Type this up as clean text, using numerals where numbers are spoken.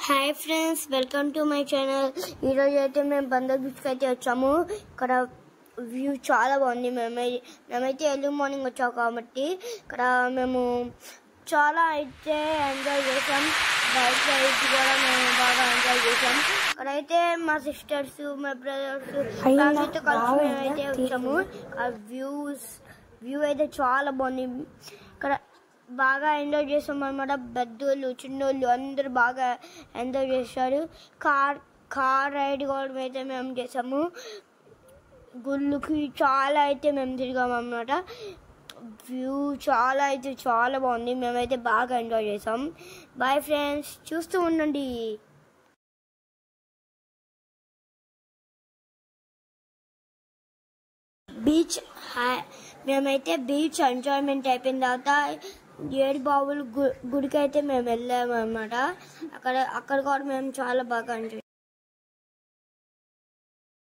Hi friends, welcome to my channel. ఈరోజు అయితే మేము బందర్ బీచ్కి అయితే వచ్చాము. ఇక్కడ వ్యూ చాలా బాగుంది. మేమైతే ఎర్లీ మార్నింగ్ వచ్చాము కాబట్టి ఇక్కడ మేము చాలా అయితే ఎంజాయ్ చేసాం. బైక్ రైడ్ కూడా మేము బాగా ఎంజాయ్ చేసాం. ఇక్కడైతే మా సిస్టర్స్, మా బ్రదర్స్ ఫ్యామిలీతో కలిసి మేమైతే వచ్చాము. ఆ వ్యూ అయితే చాలా బాగుంది. ఇక్కడ బాగా ఎంజాయ్ చేసాం అన్నమాట. పెద్దోళ్ళు చిన్నోళ్ళు అందరూ బాగా ఎంజాయ్ చేశారు. కార్ రైడ్ కూడా అయితే మేము చేసాము. గుళ్ళకి చాలా అయితే మేము తిరిగాము అన్నమాట. వ్యూ చాలా బాగుంది. మేమైతే బాగా ఎంజాయ్ చేసాం. బాయ్ ఫ్రెండ్స్, చూస్తూ ఉండండి. బీచ్ మేమైతే బీచ్ ఎంజాయ్మెంట్ అయిపోయిన తర్వాత ఏడు బావులు గుడికి అయితే మేము వెళ్ళాము అన్నమాట. అక్కడ కూడా మేము చాలా బాగా ఎంజాయ్